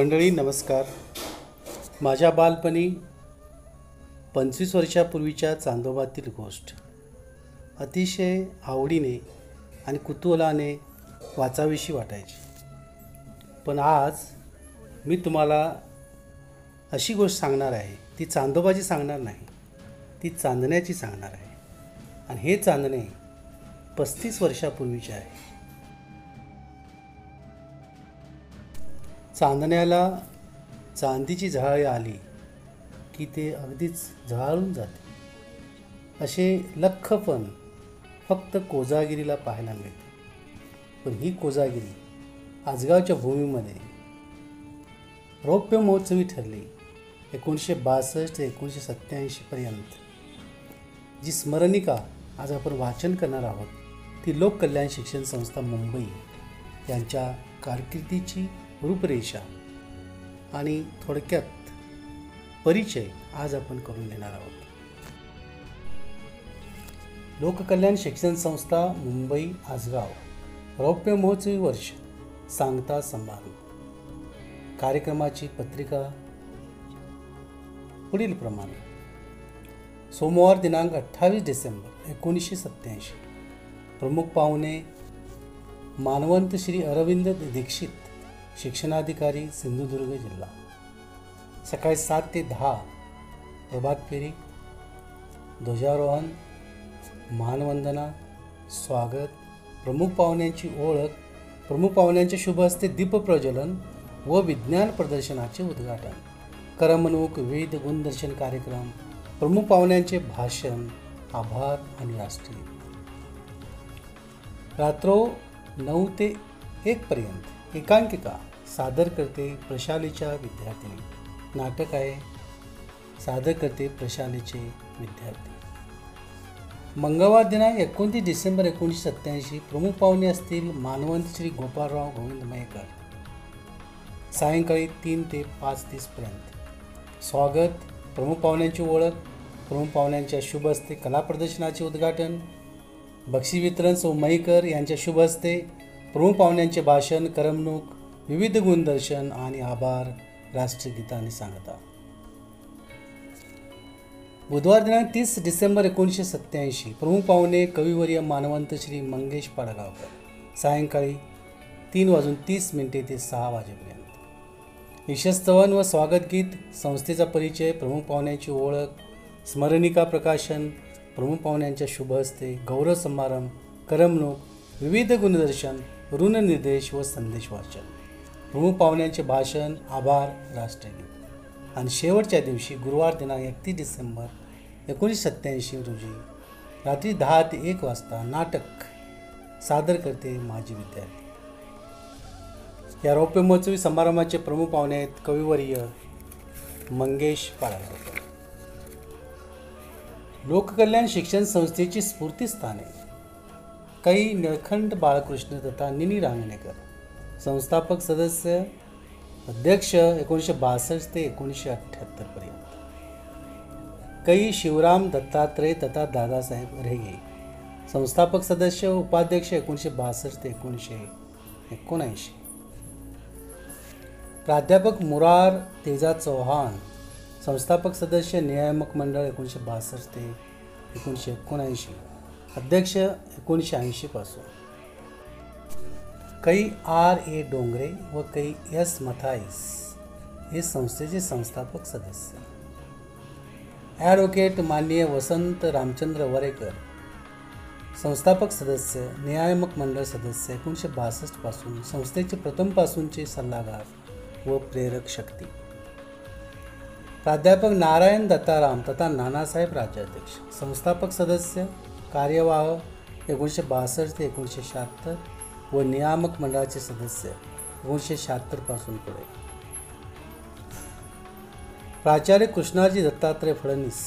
मंडळी नमस्कार. माझ्या बालपणी 25 वर्षापूर्वीच्या चांदोबातील गोष्ट अतिशय आवडीने आणि कुतूहलाने वाचावीशी वाटायची. पण आज मी तुम्हाला अशी गोष्ट सांगणार आहे, ती चांदोबाची सांगणार नाही, ती चांदण्याची सांगणार आहे. आणि हे चांदणे 35 वर्षापूर्वीचे आहे. चांदण्याला चांदीची झळाळी आली की ते अगदीच झळाळून जाते. असे लख्खपण फक्त कोजागिरीला पाहायला मिळते. पण ही कोजागिरी आजगावच्या भूमीमध्ये रौप्य महोत्सवी ठरली. 1962 ते 1987 पर्यंत जी स्मरणिका आज आपण वाचन करणार आहोत ती लोककल्याण शिक्षण संस्था मुंबई यांच्या कारकिर्दीची रूपरेषा आणि थोडक्यात परिचय आज आपण करून देणार आहोत. लोककल्याण शिक्षण संस्था मुंबई आजगाव रौप्य महोत्सवी वर्ष सांगता समारोह. कार्यक्रमाची पत्रिका पुढील प्रमाणे. सोमवार दिनांक 28 डिसेंबर 1987. प्रमुख पाहुणे मानवंत श्री अरविंद दीक्षित, शिक्षणाधिकारी, सिंधुदुर्ग जिल्हा. सकाळी 7 ते 10 प्रभात फेरी, ध्वजारोहण, मानवंदना, स्वागत, प्रमुख पाहुण्यांची ओळख, प्रमुख पाहुण्यांच्या शुभ हस्ते दीपप्रज्वलन व विज्ञान प्रदर्शनाचे उद्घाटन, करमणूक, विविध गुणदर्शन कार्यक्रम, प्रमुख पाहुण्यांचे भाषण, आभार आणि राष्ट्रीय. रात्र 9 ते 1 पर्यंत एकांकिका सादर करते प्रशालेच्या विद्यार्थिनी. नाटक आहे, सादर करते प्रशालेचे विद्यार्थी. मंगळवार दिनांक 29 डिसेंबर 1987. प्रमुख पाहुणे असतील मानवंत श्री गोपाळराव गोविंद मयेकर. सायंकाळी 3 ते 5:30 पर्यंत स्वागत, प्रमुख पाहुण्यांची ओळख, प्रमुख पाहुण्यांच्या शुभ हस्ते कला प्रदर्शनाचे उद्घाटन, बक्षीस वितरण सौ मयेकर यांच्या शुभ हस्ते, प्रमुख पाहुण्यांचे भाषण, करमणूक, विविध गुणदर्शन आणि आभार, राष्ट्रगीताने सांगता. बुधवार दिनांक 30 डिसेंबर 1987. प्रमुख पाहुणे कविवर्य मानवंत श्री मंगेश पाडगावकर. सायंकाळी 3:30 ते 6 वाजेपर्यंत यशस्तवन व स्वागत गीत, संस्थेचा परिचय, प्रमुख पाहुण्यांची ओळख, स्मरणिका प्रकाशन, प्रमुख पाहुण्यांच्या शुभ हस्ते, गौरव समारंभ, करमणूक, विविध गुणदर्शन, ऋणनिर्देश व संदेश वाचन, प्रमुख पाहुण्यांचे भाषण, आभार, राष्ट्रगीत. आणि शेवटच्या दिवशी गुरुवार दिनांक 31 डिसेंबर 1987 रोजी रात्री 10 ते 1 वाजता नाटक सादर करते माजी विद्यार्थी. या रौप्य महोत्सवी समारंभाचे प्रमुख पाहुणे आहेत कविवर्य मंगेश पाडगावकर. लोककल्याण शिक्षण संस्थेची स्फूर्तिस्थाने. काही निळखंड बाळकृष्ण तथा निनी रांगणेकर. संस्थापक सदस्य, अध्यक्ष 1962 ते 1978 पर्यंत. कै शिवराम दत्तात्रय तथा दादासाहेब रेगे. संस्थापक सदस्य व उपाध्यक्ष 1962 ते 1979. प्राध्यापक मुरार तेजा चौहान. संस्थापक सदस्य नियामक मंडळ 1962 ते 1979. अध्यक्ष 1980 पासून. कै R.A. डोंगरे व कै S. मथाईस हे संस्थेचे संस्थापक सदस्य. ॲडव्होकेट माननीय वसंत रामचंद्र वरेकर. संस्थापक सदस्य, नियामक मंडळ सदस्य 1962 पासून, संस्थेचे प्रथमपासूनचे सल्लागार व प्रेरक शक्ती. प्राध्यापक नारायण दत्ताराम तथा नानासाहेब राज्याध्यक्ष. संस्थापक सदस्य, कार्यवाह 1962 ते 1976 व नियामक मंडळाचे सदस्य 1976 पासून पुढे. प्राचार्य कृष्णाजी दत्तात्रय फडणवीस.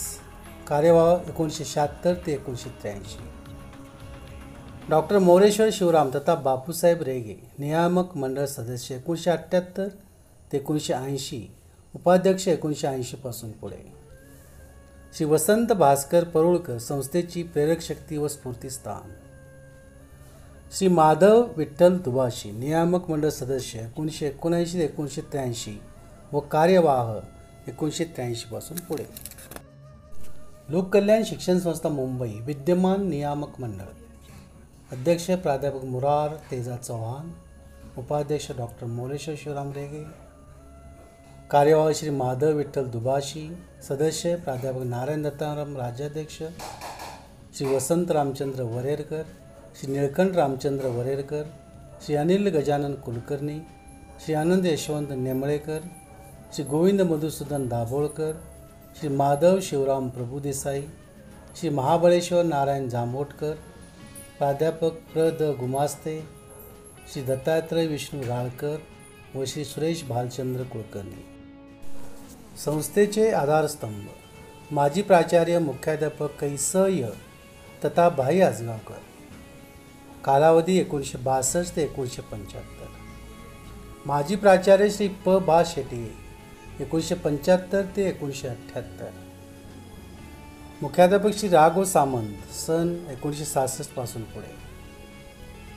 कार्यवाह 1976 ते 1983. डॉक्टर मोरेश्वर शिवराम तथा बापूसाहेब रेगे. नियामक मंडळ सदस्य 1978 ते 1980. उपाध्यक्ष 1980 पासून पुढे. श्री वसंत भास्कर परुळकर. संस्थेची प्रेरक शक्ती व स्फूर्तिस्थान. श्री माधव विठ्ठल दुभाषी, नियामक मंडळ सदस्य 1979 ते 1983 व कार्यवाह 1983 पासून पुढे. लोककल्याण शिक्षण संस्था मुंबई विद्यमान नियामक मंडळ. अध्यक्ष प्राध्यापक मुरार तेजा चव्हाण, उपाध्यक्ष डॉक्टर मोलेश्वर शिवराम रेगे. कार्यवाह श्री माधव विठ्ठल दुभाषी. सदस्य प्राध्यापक नारायण दत्ताराम, राज्याध्यक्ष श्री वसंत रामचंद्र वरेरकर, श्री निळकंठ रामचंद्र वरेरकर, श्री अनिल गजानन कुलकर्णी, श्री आनंद यशवंत नेमळेकर, श्री गोविंद मधुसूदन दाभोळकर, श्री माधव शिवराम प्रभुदेसाई, श्री महाबळेश्वर नारायण जांभोटकर, प्राध्यापक प्र द गुमास्ते, श्री दत्तात्रय विष्णू राळकर व श्री सुरेश भालचंद्र कुलकर्णी. संस्थेचे आधारस्तंभ माजी प्राचार्य मुख्याध्यापक कै स य तथा भाई आजगावकर. कालावधी 1962 ते 1975. माजी प्राचार्य श्री प बा शेटे 1975 ते 1978. मुख्याध्यापक श्री राघव सामंत सन 1966 पासून पुढे.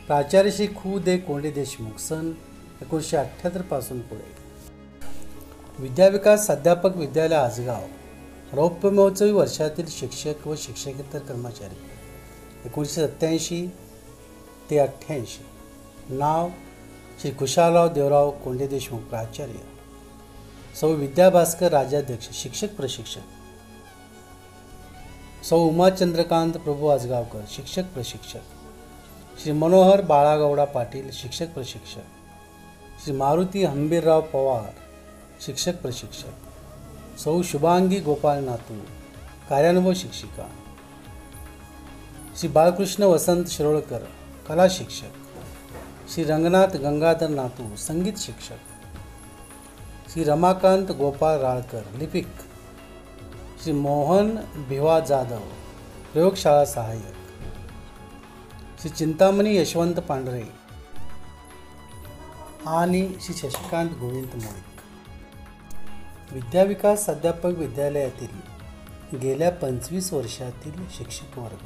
प्राचार्य श्री खू दे कोंडे देशमुख सन 1978 पासून पुढे. विद्याविकास अध्यापक विद्यालय आजगाव. रौप्य महोत्सवी वर्षातील शिक्षक व शिक्षकेतर कर्मचारी 1987 ते 88. नाव श्री कुशालराव देवराव कोंडे देशमुख, प्राचार्य. सौ विद्याभास्कर, राज्याध्यक्ष, शिक्षक प्रशिक्षक. सौ उमा चंद्रकांत प्रभू आजगावकर, शिक्षक प्रशिक्षक. श्री मनोहर बाळागौडा पाटील, शिक्षक प्रशिक्षक. श्री मारुती हंबीरराव पवार, शिक्षक प्रशिक्षक. सौ शुभांगी गोपाल नातू, कार्यानुभव शिक्षिका. श्री बाळकृष्ण वसंत शिरोळकर, कला शिक्षक. श्री रंगनाथ गंगाधर नातू, संगीत शिक्षक. श्री रमाकांत गोपाळ राळकर, लिपिक. श्री मोहन भिवा जाधव, प्रयोगशाळा सहाय्यक. श्री चिंतामणी यशवंत पांढरे आणि श्री शशिकांत गोविंद मोहिक. विद्याविकास अध्यापक विद्यालयातील गेल्या 25 वर्षातील शिक्षक वर्ग.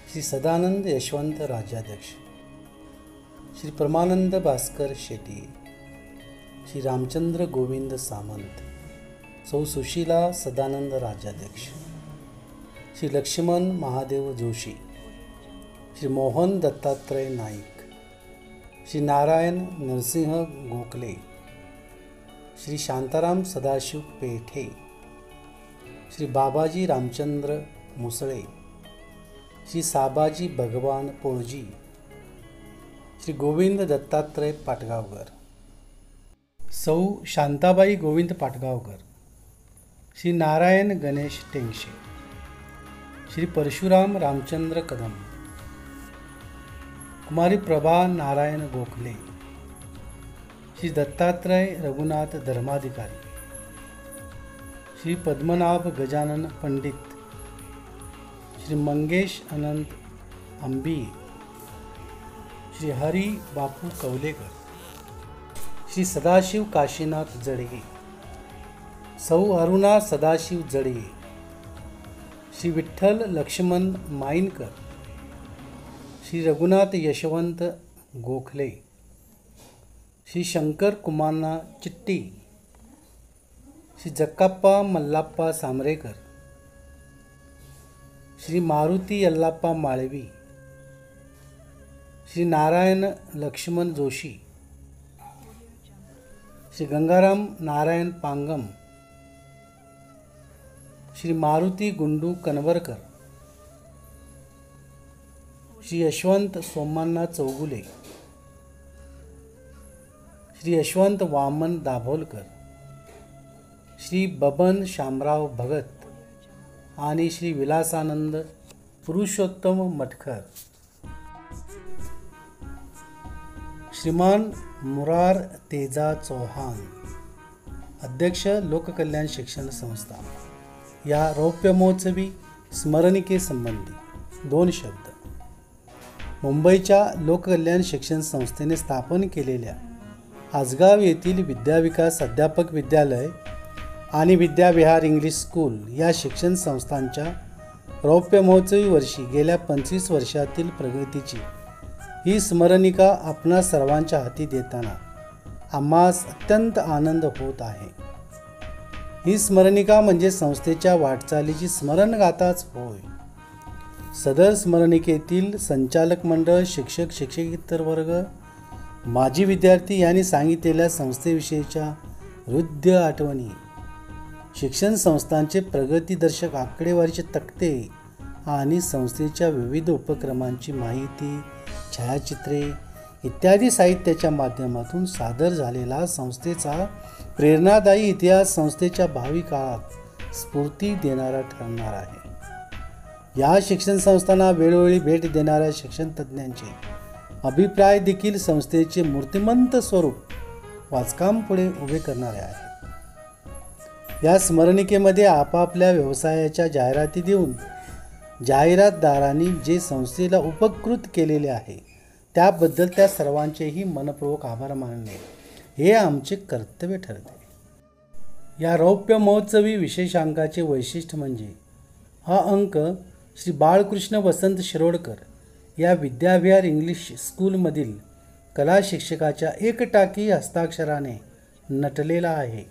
श्री सदानंद यशवंत, राज्याध्यक्ष. श्री परमानंद भास्कर शेटे, श्री रामचंद्र गोविंद सामंत, सौ सुशीला सदानंद, राज्याध्यक्ष. श्री लक्ष्मण महादेव जोशी, श्री मोहन दत्तात्रय नाईक, श्री नारायण नरसिंह गोखले, श्री शांताराम सदाशिव पेठे, श्री बाबाजी रामचंद्र मुसळे, श्री साबाजी भगवान पोळजी, श्री गोविंद दत्तात्रय पाटगावकर. सौ शांताबाई गोविंद पाटगावकर, श्री नारायण गणेश टेंगशे, श्री परशुराम रामचंद्र कदम, कुमारी प्रभा नारायण गोखले, श्री दत्तात्रय रघुनाथ धर्माधिकारी, श्री पद्मनाभ गजानन पंडित, श्री मंगेश अनंत अंबी, श्री हरी बापू कवलेकर, श्री सदाशिव काशीनाथ जडगे, सौ अरुणा सदाशिव जडगे, श्री विठ्ठल लक्ष्मण माईनकर, श्री रघुनाथ यशवंत गोखले, श्री शंकर कुमारना चिट्टी, श्री जक्काप्पा मल्लाप्पा सामरेकर, श्री मारुती यल्लाप्पा माळवी, श्री नारायण लक्ष्मण जोशी, श्री गंगाराम नारायण पांगम, श्री मारुती गुंडू कनवरकर, श्री यशवंत सोमण्णा चौगुले, श्री यशवंत वामन दाभोलकर, श्री बबन शामराव भगत आणि श्री विलासानंद पुरुषोत्तम मटकर. श्रीमान मुरार तेजा चौहान, अध्यक्ष लोककल्याण शिक्षण संस्था. या रौप्य महोत्सवी स्मरणिकेसंबंधी 2 शब्द. मुंबईच्या लोककल्याण शिक्षण संस्थेने स्थापन केलेल्या आजगाव येथील विद्याविकास अध्यापक विद्यालय आणि विद्याविहार इंग्लिश स्कूल या शिक्षण संस्थांच्या रौप्य महोत्सवी वर्षी गेल्या 25 वर्षातील प्रगतीची ही स्मरणिका आपणा सर्वांच्या हाती देताना आम्हास अत्यंत आनंद होत आहे. ही स्मरणिका म्हणजे संस्थेच्या वाटचालीची स्मरणगाथाच होय. सदर स्मरणिकेतील संचालक मंडळ, शिक्षक, शिक्षकेतर वर्ग, माजी विद्यार्थी यांनी सांगितलेल्या संस्थेविषयीच्या हृदय आठवणी, शिक्षण संस्थांचे प्रगतीदर्शक आकडेवारीचे तक्ते आणि संस्थेच्या विविध उपक्रमांची माहिती, छायाचित्रे इत्यादी साहित्याच्या माध्यमातून सादर झालेला संस्थेचा प्रेरणादायी इतिहास संस्थेच्या भावी काळात स्फूर्ती देणारा ठरणार आहे. या शिक्षण संस्थांना वेळोवेळी भेट देणाऱ्या शिक्षण तज्ज्ञांचे अभिप्राय देखील संस्थेचे मूर्तिमंत स्वरूप वाचकांपुढे उभे करणारे आहेत. या स्मरणिकेमध्ये आपापल्या व्यवसायाच्या जाहिराती देऊन जाहिरातदारांनी जे संस्थेला उपकृत केलेले आहे त्याबद्दल त्या सर्वांचेही मनपूर्वक आभार मानणे हे आमचे कर्तव्य ठरते. या रौप्य महोत्सवी विशेषांकाचे वैशिष्ट्य म्हणजे हा अंक श्री बाळकृष्ण वसंत शिरोडकर या विद्याविहार इंग्लिश स्कूलमधील कला शिक्षकाच्या एकटाकी हस्ताक्षराने नटलेला आहे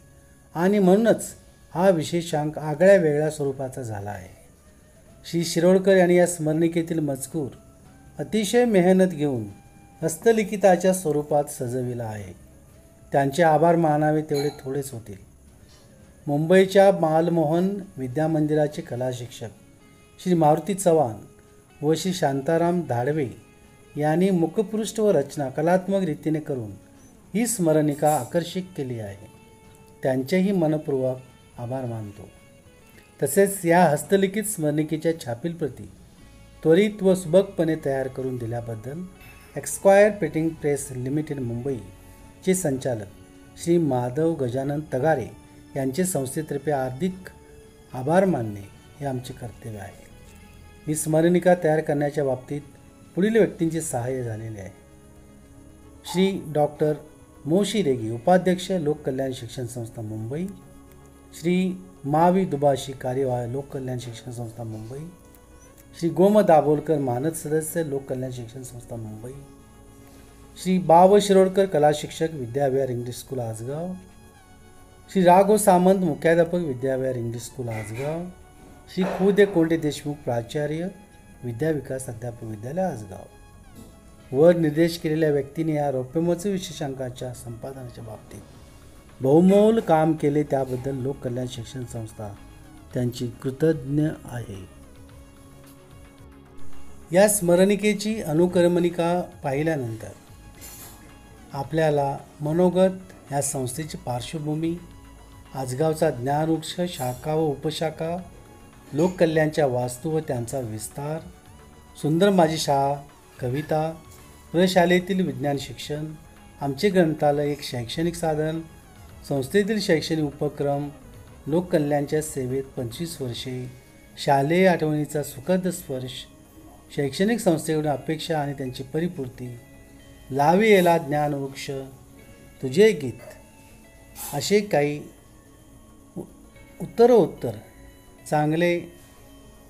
आणि म्हणूनच हा विशेषांक आगळ्या वेगळ्या स्वरूपाचा झाला आहे. श्री शिरोडकर यांनी या स्मरणिकेतील मजकूर अतिशय मेहनत घेऊन हस्तलिखिताच्या स्वरूपात सजविला आहे. त्यांचे आभार मानावे तेवढे थोडेच होतील. मुंबईच्या बालमोहन विद्यामंदिराचे कला शिक्षक श्री मारुती चव्हाण व श्री शांताराम धाडवे यांनी मुखपृष्ठ व रचना कलात्मक रीतीने करून ही स्मरणिका आकर्षित केली आहे. त्यांचेही मनपूर्वक आभार मानतो. तसेच या हस्तलिखित स्मरणिकेच्या छापील प्रती त्वरित व सुबकपणे तयार करून दिल्याबद्दल एक्स्क्वायर प्रिंटिंग प्रेस लिमिटेड मुंबईचे संचालक श्री माधव गजानन तगारे यांचे संस्थेतर्फे हार्दिक आभार मानणे हे आमचे कर्तव्य आहे. ही स्मरणिका तयार करण्याच्या बाबतीत पुढील व्यक्तींचे सहाय्य झालेले आहे. श्री डॉक्टर मोशी रेगी, उपाध्यक्ष लोककल्याण शिक्षण संस्था मुंबई, श्री मावी दुबाशी, कार्यवाह लोककल्याण शिक्षण संस्था मुंबई, श्री गोम दाभोलकर, मानद सदस्य लोककल्याण शिक्षण संस्था मुंबई, श्री बाव शिरोडकर, कला शिक्षक विद्याविहार इंग्लिश स्कूल आसगाव, श्री राघव सामंत, मुख्याध्यापक विद्याविहार इंग्लिश स्कूल आसगाव, श्री खुदे कोंडे देशमुख, प्राचार्य विद्याविकास अध्यापक विद्यालय आसगाव. वर निर्देश केलेल्या व्यक्तीने या रौप्यमहोत्सवी विशेषांकाच्या संपादनाच्या बाबतीत बहुमोल काम केले त्याबद्दल लोककल्याण शिक्षण संस्था त्यांची कृतज्ञ आहे. या स्मरणिकेची अनुक्रमणिका पाहिल्यानंतर आपल्याला मनोगत या संस्थेची पार्श्वभूमी, आजगावचा ज्ञानवृक्ष, शाखा व उपशाखा, लोककल्याणच्या वास्तू व त्यांचा विस्तार, सुंदर माझी शाळा, कविता, प्रशालेतील विज्ञान शिक्षण, आमचे ग्रंथालय एक शैक्षणिक साधन, संस्थेतील शैक्षणिक उपक्रम, लोककल्याणच्या सेवेत 25 वर्षे, शालेय आठवणीचा सुखद स्पर्श, शैक्षणिक संस्थेकडून अपेक्षा आणि त्यांची परिपूर्ती, लावी येला ज्ञानवृक्ष, तुझे गीत, असे काही उत्तरोत्तर चांगले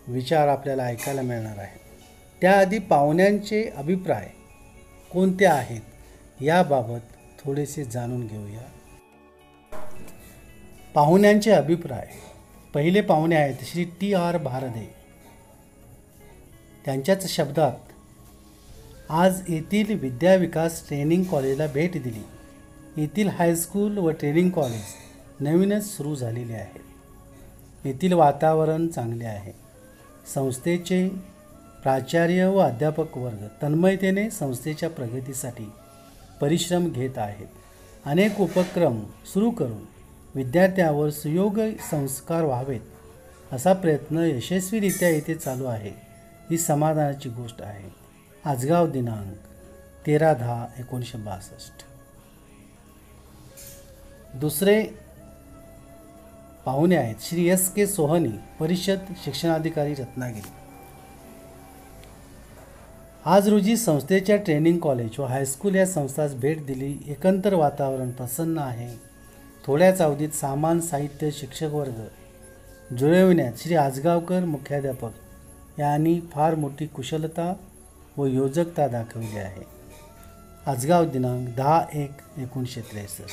विचार आपल्याला ऐकायला मिळणार आहेत. त्याआधी पाहुण्यांचे अभिप्राय कोणते आहेत याबाबत थोडेसे जाणून घेऊया. पाहुण्यांचे अभिप्राय. पहिले पाहुणे आहेत श्री TR भारदे. त्यांच्याच शब्दात, आज येथील विद्याविकास ट्रेनिंग कॉलेजला भेट दिली. येथील हायस्कूल व ट्रेनिंग कॉलेज नवीनच सुरू झालेले आहे. येथील वातावरण चांगले आहे. संस्थेचे प्राचार्य व अध्यापक वर्ग तन्मयतेने संस्थेच्या प्रगतीसाठी परिश्रम घेत आहेत. अनेक उपक्रम सुरू करून विद्यार्थ्यांवर सुयोग्य संस्कार व्हावेत असा प्रयत्न यशस्वीरित्या येथे चालू आहे. ही समाधानाची गोष्ट आहे. आजगाव दिनांक 13/10/1962. दुसरे पाहुणे आहेत श्री SK सोहनी, परिषद शिक्षणाधिकारी रत्नागिरी. आज रोजी संस्थेच्या ट्रेनिंग कॉलेज व हायस्कूल या संस्थास भेट दिली. एकंदर वातावरण प्रसन्न आहे. थोड्याच अवधीत सामान, साहित्य, शिक्षक वर्ग जुळविण्यात श्री आजगावकर मुख्याध्यापक यांनी फार मोठी कुशलता व योजकता दाखवली आहे. आजगाव दिनांक 10/1/1963.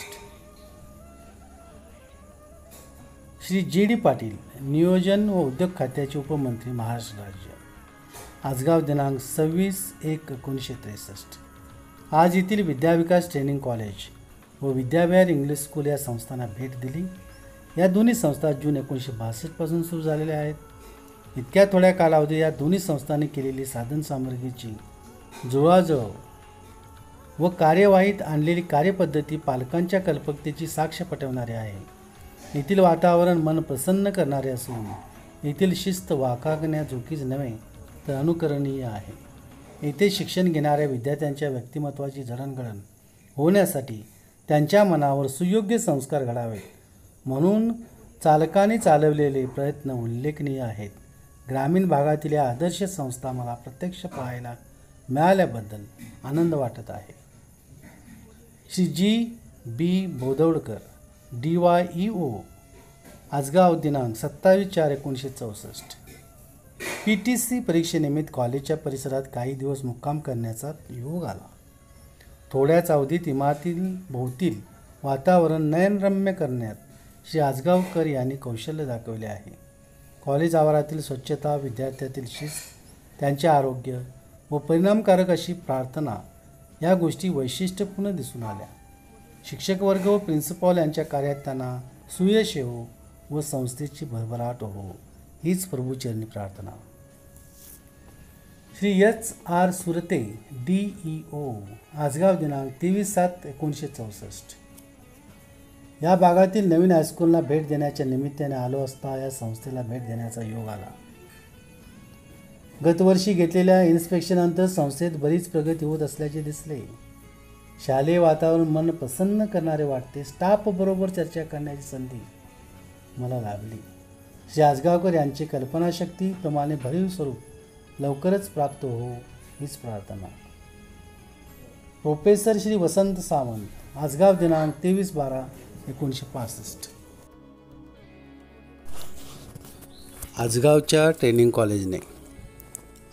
श्री जी डी पाटील, नियोजन व उद्योग खात्याचे उपमंत्री, महाराष्ट्र राज्य. आजगाव दिनांक 26/1/1963. आज येथील विद्याविकास ट्रेनिंग कॉलेज व विद्याविहार इंग्लिश स्कूल या संस्थांना भेट दिली. या दोन्ही संस्था जून 1962 पासून सुरू झालेल्या आहेत. इतक्या थोड्या कालावधीत या दोन्ही संस्थांनी केलेली साधनसामग्रीची जुळवाजुळव व कार्यवाहीत आणलेली कार्यपद्धती पालकांच्या कल्पकतेची साक्ष पटवणारी आहे. येथील वातावरण मन प्रसन्न करणारे असून येथील शिस्त वाखाणण्याजोगीच नव्हे तर अनुकरणीय आहे. येथे शिक्षण घेणाऱ्या विद्यार्थ्यांच्या व्यक्तिमत्त्वाची जडणघडण होण्यासाठी त्यांच्या मनावर सुयोग्य संस्कार घडावेत म्हणून चालकांनी चालवलेले प्रयत्न उल्लेखनीय आहेत. ग्रामीण भागातील या आदर्श संस्था मला प्रत्यक्ष पाहायला मिळाल्याबद्दल आनंद वाटत आहे. Shri G B बोदवडकर, DYEO, Ajgaon दिनांक 27/4/1964. PTC परीक्षेनिमित्त कॉलेजच्या परिसरात काही दिवस मुक्काम करण्याचा योग आला. थोड्याच अवधीत इमारतीभोवतील वातावरण नयनरम्य करण्यात श्री आजगावकर यांनी कौशल्य दाखवले आहे. कॉलेज आवारातील स्वच्छता, विद्यार्थ्यातील शिस्त, त्यांचे आरोग्य व परिणामकारक अशी प्रार्थना या गोष्टी वैशिष्ट्यपूर्ण दिसून आल्या. शिक्षक वर्ग व प्रिन्सिपॉल यांच्या कार्यात त्यांना सुयश येवो व संस्थेची भरभराट हो हीच प्रभूचरणी प्रार्थना. श्री HR सुरते, DEO, आजगाव दिनांक 23/7/1964. या भागातील नवीन हायस्कूलला भेट देण्याच्या निमित्ताने आलो असता या संस्थेला भेट देण्याचा योग आला. गतवर्षी घेतलेल्या इन्स्पेक्शननंतर संस्थेत बरीच प्रगती होत असल्याचे दिसले. शालेय वातावरण मन प्रसन्न करणारे वाटते. स्टाफ बरोबर चर्चा करण्याची संधी मला लाभली. श्री आजगावकर यांची कल्पनाशक्तीप्रमाणे भरीव स्वरूप लवकरच प्राप्त हो हीच प्रार्थना. प्रोफेसर श्री वसंत सावंत, आजगाव दिनांक 23/12/1965. आजगावच्या ट्रेनिंग कॉलेजने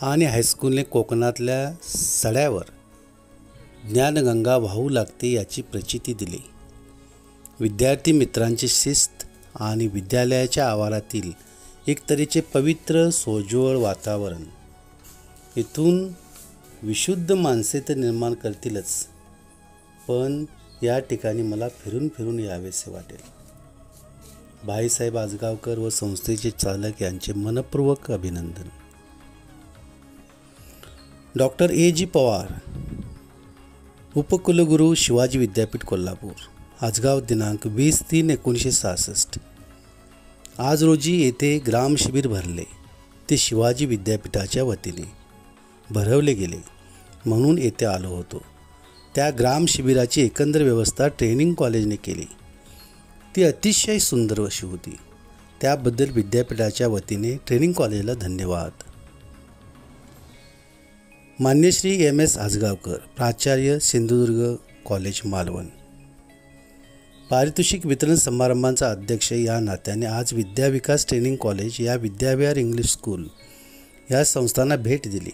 आणि हायस्कूलने कोकणातल्या सड्यावर ज्ञानगंगा वाहू लागते याची प्रचिती दिली. विद्यार्थी मित्रांची शिस्त आणि विद्यालयाच्या आवारातील एक तऱ्हेचे पवित्र सोज्वळ वातावरण इथून विशुद्ध माणसे तर निर्माण करतीलच, पण या ठिकाणी मला फिरून फिरून यावेसे वाटेल. भाईसाहेब आजगावकर व संस्थेचे चालक यांचे मनपूर्वक अभिनंदन. Doctor A.G. पवार, उपकुलगुरू, शिवाजी विद्यापीठ, कोल्हापूर, आजगाव दिनांक 20/3/1966. आज रोजी येथे ग्राम शिबिर भरले. ते शिवाजी विद्यापीठाच्या वतीने भरवले गेले म्हणून येथे आलो होतो. त्या ग्राम शिबिराची एकंदर व्यवस्था ट्रेनिंग कॉलेजने केली. ती अतिशय सुंदर अशी होती. त्याबद्दल विद्यापीठाच्या वतीने ट्रेनिंग कॉलेजला धन्यवाद. मान्यश्री MS आजगावकर, प्राचार्य, सिंधुदुर्ग कॉलेज, मालवण. पारितोषिक वितरण समारंभांचा अध्यक्ष या नात्याने आज विद्याविकास ट्रेनिंग कॉलेज या विद्याविहार इंग्लिश स्कूल या संस्थांना भेट दिली.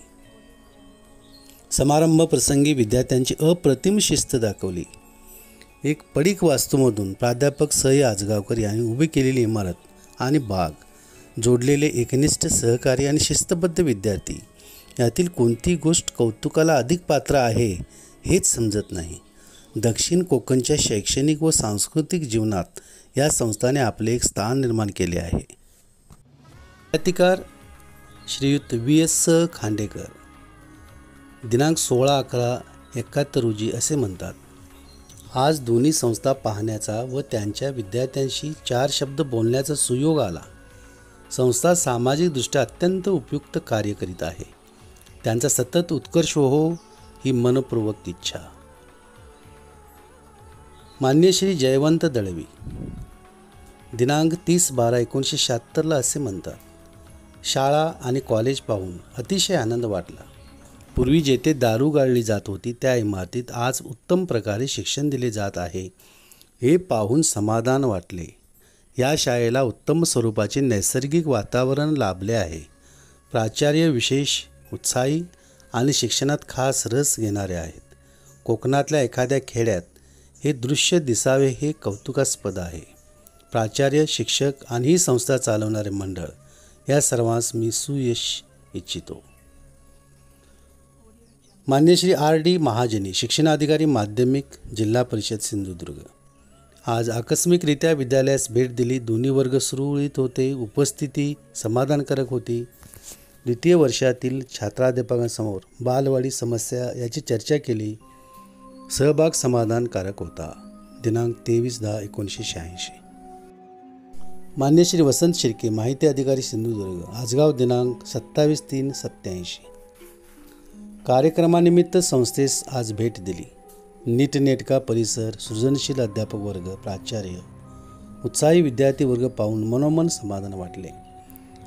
समारंभ प्रसंगी विद्यार्थ्यांची अप्रतिम शिस्त दाखवली. एक पडीक वास्तूमधून प्राध्यापक सई आजगावकर यांनी उभी केलेली इमारत आणि बाग, जोडलेले एकनिष्ठ सहकारी आणि शिस्तबद्ध विद्यार्थी यातील कोणती गोष्ट कौतुकाला अधिक पात्र आहे हेच समजत नाही. दक्षिण कोकणच्या शैक्षणिक व सांस्कृतिक जीवनात या संस्थाने आपले एक स्थान निर्माण केले आहे. साहित्यकार श्रीयुत VS खांडेकर, दिनांक 16/11/71 रोजी असे म्हणतात, आज दोन्ही संस्था पाहण्याचा व त्यांच्या विद्यार्थ्यांशी 4 शब्द बोलण्याचा सुयोग आला. संस्था सामाजिकदृष्ट्या अत्यंत उपयुक्त कार्य करीत आहे. त्यांचा सतत उत्कर्ष हो ही मनपूर्वक इच्छा. मान्य श्री जयवंत दळवी, दिनांक 30/12/1976 असे म्हणतात, शाळा आणि कॉलेज पाहून अतिशय आनंद वाटला. पूर्वी जेथे दारू गाळली जात होती त्या इमारतीत आज उत्तम प्रकारे शिक्षण दिले जात आहे हे पाहून समाधान वाटले. या शाळेला उत्तम स्वरूपाचे नैसर्गिक वातावरण लाभले आहे. प्राचार्य विशेष उत्साही आणि शिक्षणात खास रस घेणारे आहेत. कोकणातल्या एखाद्या खेड्यात हे दृश्य दिसावे हे कौतुकास्पद आहे. प्राचार्य, शिक्षक आणि ही संस्था चालवणारे मंडळ या सर्वांस मी सुयश इच्छितो. मान्य श्री R.D. महाजनी, शिक्षणाधिकारी माध्यमिक, जिल्हा परिषद सिंधुदुर्ग. आज आकस्मिकरित्या विद्यालयास भेट दिली. दोन्ही वर्ग सुरळीत होते. उपस्थिती समाधानकारक होती. द्वितीय वर्षातील छात्राध्यापकांसमोर बालवाडी समस्या याची चर्चा केली. सहभाग समाधानकारक होता. दिनांक 23/10/1986. मान्य श्री वसंत शिर्के, माहिती अधिकारी सिंधुदुर्ग. आजगाव दिनांक 27/3/87. कार्यक्रमानिमित्त संस्थेस आज भेट दिली. नीटनेटका परिसर, सृजनशील अध्यापक वर्ग, प्राचार्य, उत्साही विद्यार्थी वर्ग पाहून मनोमन समाधान वाटले.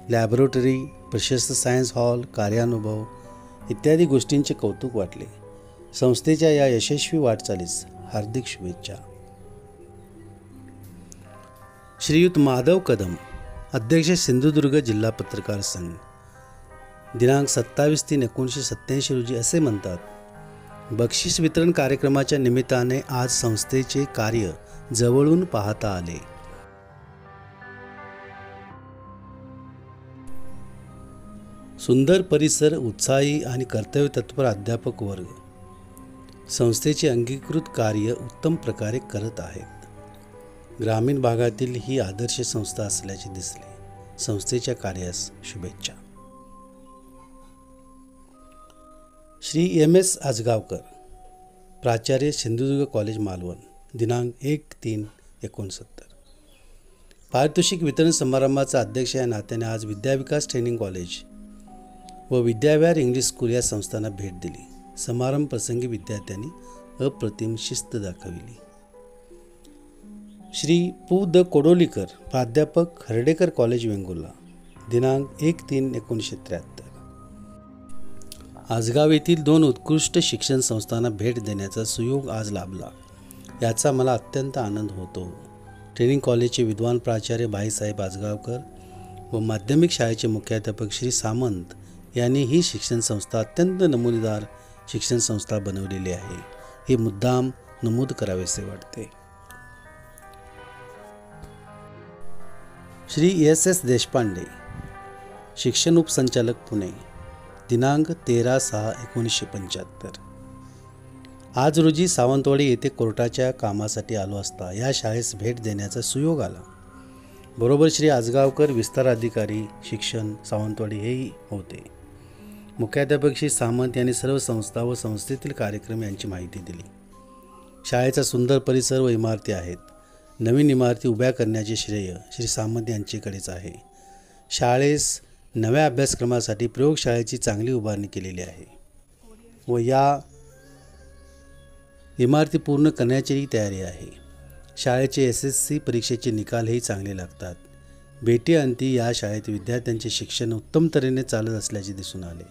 लॅबोरेटरी, प्रशस्त सायन्स हॉल, कार्यानुभव इत्यादी गोष्टींचे कौतुक वाटले. संस्थेच्या या यशस्वी वाटचालीस हार्दिक शुभेच्छा. श्रीयुत माधव कदम, अध्यक्ष सिंधुदुर्ग जिल्हा पत्रकार संघ. दिनांक 27/3/1987 रोजी असे म्हणतात: बक्षीस वितरण कार्यक्रमाच्या निमित्ताने आज संस्थेचे कार्य जवळून पाहता आले. सुंदर परिसर, उत्साही आणि कर्तव्यतत्पर अध्यापक वर्ग संस्थेचे अंगीकृत कार्य उत्तम प्रकारे करत आहेत. ग्रामीण भागातील ही आदर्श संस्था असल्याचे दिसले. संस्थेच्या कार्यास शुभेच्छा. श्री M.S. आजगावकर, प्राचार्य, सिंधुदुर्ग कॉलेज मालवण. दिनांक 1/3/69. पारितोषिक वितरण समारंभाचा अध्यक्ष या नात्याने आज विद्याविकास ट्रेनिंग कॉलेज व विद्याविहार इंग्लिश स्कूल या संस्थांना भेट दिली. समारंभ प्रसंगी विद्यार्थ्यांनी अप्रतिम शिस्त दाखविली. श्री पु. द. कोडोलीकर, प्राध्यापक, हर्डेकर कॉलेज, वेंगुर्ला. दिनांक 1/3/1973. आजगाव येथील 2 उत्कृष्ट शिक्षण संस्थांना भेट देण्याचा सुयोग आज लाभला. याचा मला अत्यंत आनंद होतो. ट्रेनिंग कॉलेजचे विद्वान प्राचार्य भाईसाहेब आजगावकर व माध्यमिक शाळेचे मुख्याध्यापक श्री सामंत यांनी ही शिक्षण संस्था अत्यंत नमुनेदार शिक्षण संस्था बनवलेली आहे, हे मुद्दाम नमूद करावेसे वाटते. श्री S.S. देशपांडे, शिक्षण उपसंचालक, पुणे. दिनांक 13/6/1975. आज रोजी सावंतवाडी येथे कोर्टाच्या कामासाठी आलो असता या शाळेस भेट देण्याचा सुयोग आला. बरोबर श्री आजगावकर, विस्तार अधिकारी, शिक्षण, सावंतवाडी हेही होते. मुख्याध्यापक श्री सामंत यांनी सर्व संस्था व संस्थेतील कार्यक्रम यांची माहिती दिली. शाळेचा सुंदर परिसर व इमारती आहेत. नवीन इमारती उभ्या करण्याचे श्रेय श्री सामंत यांच्याकडेच आहे. शाळेस नव्या अभ्यासक्रमासाठी प्रयोगशाळेची चांगली उभारणी केलेली आहे व या इमारती पूर्ण करण्याचीही तयारी आहे. शाळेचे SSC परीक्षेचे निकालही चांगले लागतात. भेटीअंती या शाळेत विद्यार्थ्यांचे शिक्षण उत्तम तऱ्हेने चालत असल्याचे दिसून आले.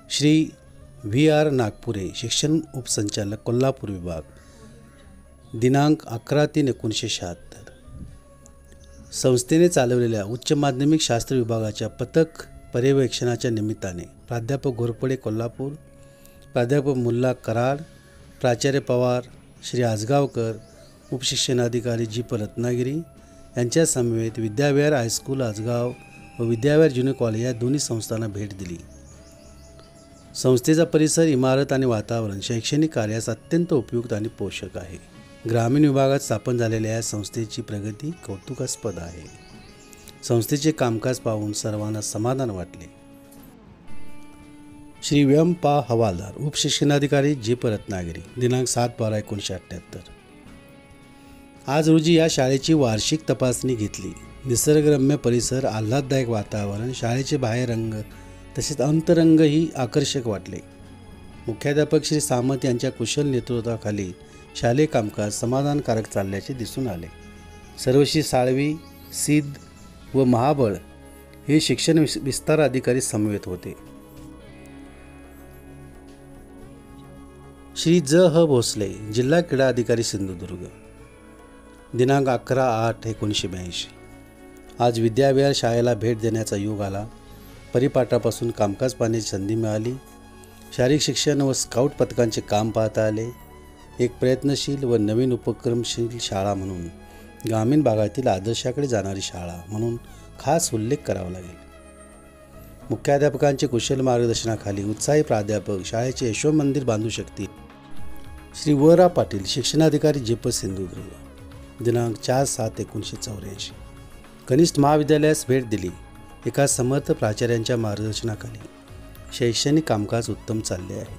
श्री V.R. नागपुरे, शिक्षण उपसंचालक, कोल्हापूर विभाग. दिनांक 11/3/1976. संस्थेने चालवलेल्या उच्च माध्यमिक शास्त्र विभागाच्या पथक पर्यवेक्षणाच्या निमित्ताने प्राध्यापक घोरपडे, कोल्हापूर, प्राध्यापक मुल्ला, कराड, प्राचार्य पवार, श्री आजगावकर, उपशिक्षणाधिकारी G. रत्नागिरी यांच्या समवेत विद्याविहार हायस्कूल आजगाव व विद्याविहार ज्युनियर कॉलेज या दोन्ही संस्थांना भेट दिली. संस्थेचा परिसर, इमारत आणि वातावरण शैक्षणिक कार्यास अत्यंत उपयुक्त आणि पोषक आहे. ग्रामीण विभागात स्थापन झालेल्या या संस्थेची प्रगती कौतुकास्पद आहे. संस्थेचे कामकाज पाहून सर्वांना समाधान वाटले. श्री M. पा. हवालदार, उपशिक्षणाधिकारी G. रत्नागिरी. दिनांक 7/12/1978. आज रोजी या शाळेची वार्षिक तपासणी घेतली. निसर्गरम्य परिसर, आल्हाददायक वातावरण, शाळेचे बाह्य रंग तसेच अंतरंगही आकर्षक वाटले. मुख्याध्यापक श्री सामंत यांच्या कुशल नेतृत्वाखाली शालेय कामकाज समाधानकारक चालल्याचे दिसून आले. सर्वश्री साळवी, सिद्ध व महाबळ हे शिक्षण विस्तार अधिकारी समवेत होते. श्री J. ह. भोसले, जिल्हा क्रीडा अधिकारी, सिंधुदुर्ग. दिनांक 11/8/1982. आज विद्याविहार शाळेला भेट देण्याचा योग आला. परिपाठापासून कामकाज पाहण्याची संधी मिळाली. शारीरिक शिक्षण व स्काउट पथकांचे काम पाहता आले. एक प्रयत्नशील व नवीन उपक्रमशील शाळा म्हणून ग्रामीण भागातील आदर्शाकडे जाणारी शाळा म्हणून खास उल्लेख करावा लागेल. मुख्याध्यापकांचे कुशल मार्गदर्शनाखाली उत्साही प्राध्यापक शाळेचे यशोमंदिर मंदिर बांधू शकतील. श्री व. रा. पाटील, शिक्षणाधिकारी, जे.प. सिंधुदुर्ग, दिनांक 4/7/1984. कनिष्ठ महाविद्यालयास भेट दिली. एका समर्थ प्राचार्यांच्या मार्गदर्शनाखाली शैक्षणिक कामकाज उत्तम चालले आहे.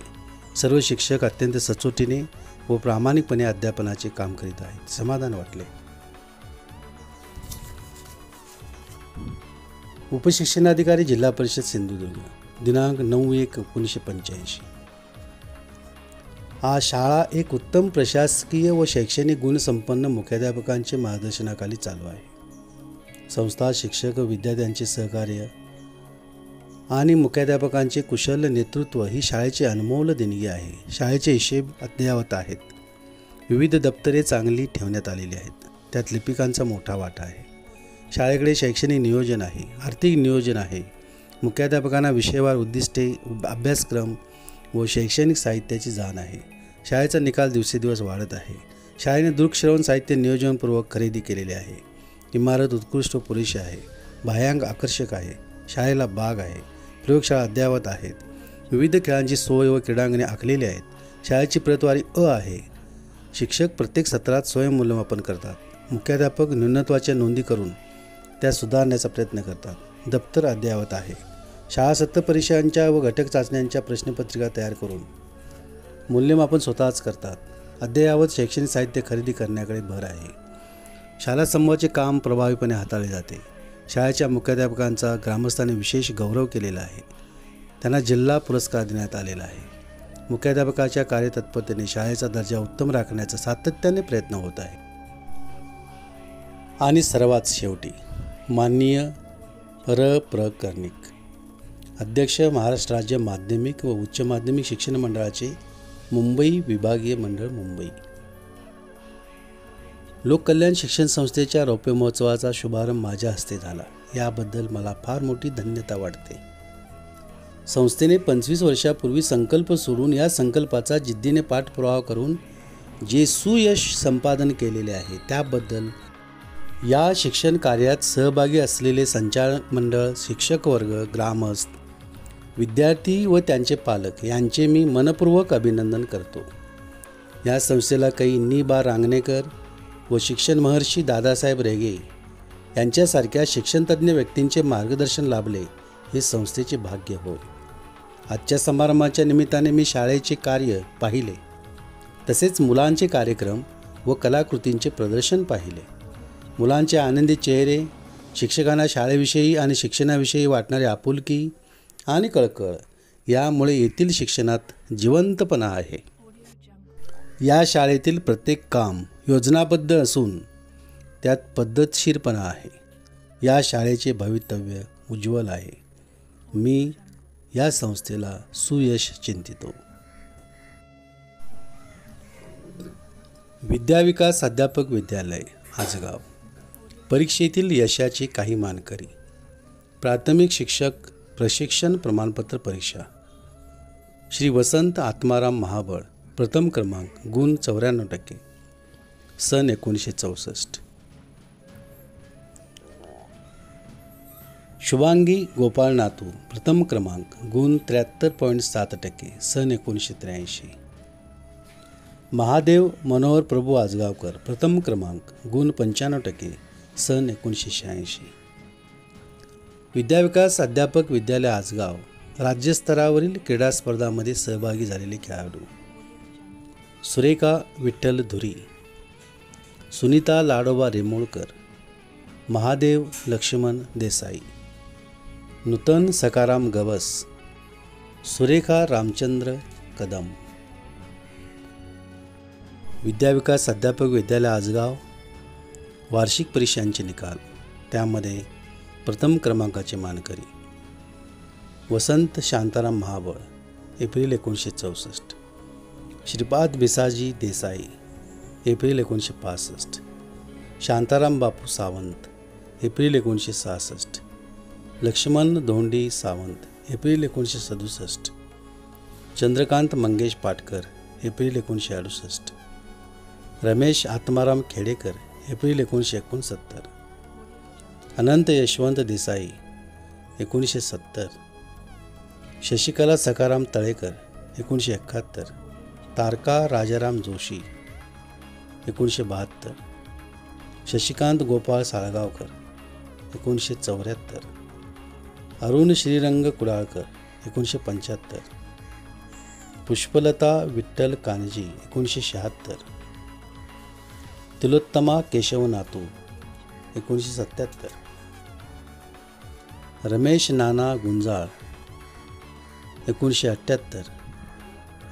सर्व शिक्षक अत्यंत सचोटीने व प्रामाणिकपणे अध्यापनाचे काम करीत आहेत. समाधान वाटले. उपशिक्षणाधिकारी, जिल्हा परिषद सिंधुदुर्ग, दिनांक 9/1/1985. हा शाळा एक उत्तम प्रशासकीय व शैक्षणिक गुणसंपन्न मुख्याध्यापकांचे मार्गदर्शनाखाली चालू आहे. संस्था, शिक्षक व विद्यार्थ्यांचे सहकार्य आणि मुख्याध्यापकांचे कुशल नेतृत्व ही शाळेची अनमोल देणगी आहे. शाळेचे हिशेब अद्ययावत आहेत. विविध दप्तरे चांगली ठेवण्यात आलेली आहेत. त्यात लिपिकांचा मोठा वाटा आहे. शाळेकडे शैक्षणिक नियोजन आहे, आर्थिक नियोजन आहे. मुख्याध्यापकांना विषयवार उद्दिष्टे, अभ्यासक्रम व शैक्षणिक साहित्याची जाण आहे. शाळेचा निकाल दिवसेदिवस वाढत आहे. शाळेने दृकश्रवण साहित्य नियोजनपूर्वक खरेदी केलेले आहे. इमारत उत्कृष्ट व पुरेशी आहे. बाह्यांग आकर्षक आहे. शाळेला बाग आहे. प्रयोगशाळा अद्ययावत आहेत. विविध खेळांची सोय व क्रीडांगणे आखलेली आहेत. शाळेची प्रतवारी आहे. शिक्षक प्रत्येक सत्रात स्वयंमूल्यमापन करतात. मुख्याध्यापक न्यूनत्वाच्या नोंदी करून त्या सुधारण्याचा प्रयत्न करतात. दप्तर अद्ययावत आहे. शाळा सत्र परीक्षांच्या व घटक चाचण्यांच्या प्रश्नपत्रिका तयार करून मूल्यमापन स्वतःच करतात. अद्ययावत शैक्षणिक साहित्य खरेदी करण्याकडे भर आहे. शाळा समूहाचे काम प्रभावीपणे हाताळले जाते. शाळेच्या मुख्याध्यापकांचा ग्रामस्थांनी विशेष गौरव केलेला आहे. त्यांना जिल्हा पुरस्कार देण्यात आलेला आहे. मुख्याध्यापकाच्या कार्यतत्परतेने शाळेचा दर्जा उत्तम राखण्याचा सातत्याने प्रयत्न होत आहे. आणि सर्वात शेवटी माननीय प्र. कर्णिक, अध्यक्ष, महाराष्ट्र राज्य माध्यमिक व उच्च माध्यमिक शिक्षण मंडळाचे मुंबई विभागीय मंडळ, मुंबई. लोककल्याण शिक्षण संस्थेच्या रौप्य महोत्सवाचा शुभारंभ माझ्या हस्ते झाला. याबद्दल मला फार मोठी धन्यता वाटते. संस्थेने 25 वर्षापूर्वी संकल्प सोडून या संकल्पाचा जिद्दीने पाठपुरावा करून जे सुयश संपादन केलेले आहे त्याबद्दल या शिक्षण कार्यात सहभागी असलेले संचालक मंडळ, शिक्षक वर्ग, ग्रामस्थ, विद्यार्थी व त्यांचे पालक यांचे मी मनपूर्वक अभिनंदन करतो. या संस्थेला कै नि. रांगणेकर व शिक्षण महर्षी दादासाहेब रेगे यांच्यासारख्या शिक्षणतज्ज्ञ व्यक्तींचे मार्गदर्शन लाभले हे संस्थेचे भाग्य होय. आजच्या समारंभाच्या निमित्ताने मी शाळेचे कार्य पाहिले, तसेच मुलांचे कार्यक्रम व कलाकृतींचे प्रदर्शन पाहिले. मुलांचे आनंदी चेहरे, शिक्षकांना शाळेविषयी आणि शिक्षणाविषयी वाटणारी आपुलकी आणि कळकळ यामुळे येथील शिक्षणात जिवंतपणा आहे. या शाळेतील प्रत्येक काम योजनाबद्ध असून त्यात पद्धतशीरपणा आहे. या शाळेचे भवितव्य उज्ज्वल आहे. मी या संस्थेला सुयश चिंतितो. विद्याविकास अध्यापक विद्यालय, आजगाव. परीक्षेतील यशाची काही मानकरी. प्राथमिक शिक्षक प्रशिक्षण प्रमाणपत्र परीक्षा. श्री वसंत आत्माराम महाबळ, प्रथम क्रमांक, गुण 94%, सन 1964. शुभांगी गोपाळ नातू, प्रथम क्रमांक, गुण 73.7%, सन 1983. महादेव मनोहर प्रभू आजगावकर, प्रथम क्रमांक, गुण 95%, सन 1986. विद्याविकास अध्यापक विद्यालय, आजगाव. राज्यस्तरावरील क्रीडा स्पर्धांमध्ये सहभागी झालेले खेळाडू: सुरेखा विठ्ठल धुरी, सुनीता लाडोबा रेमोळकर, महादेव लक्ष्मण देसाई, नूतन सकाराम गवस, सुरेखा रामचंद्र कदम. विद्याविकास अध्यापक विद्यालय, आजगाव. वार्षिक परीक्षांचे निकाल. त्यामध्ये प्रथम क्रमांकाचे मानकरी: Vasant Shantaram Mahabal, April 1964. Shripad Bisaji Desai, April 1965. Shantaram Bapu Sawant, April 1966. Laxman Dhondi Sawant, April 1967. Chandrakant Mangesh Patkar, April 1968. Ramesh Atmaram Khedekar, April 1969. Anant Yashwant Desai, 1970. Shashikala Sakharam Talekar, 1971. Taraka Rajaram Joshi, 1972. Shashikant Gopal Salgaonkar, 1974. Arun Shrirang Kudalkar, 1975. Pushpalata Vitthal Kanji, 1976. Tilottama Keshav नातू, 1977. रमेश नाना गुंजाळ, 1978.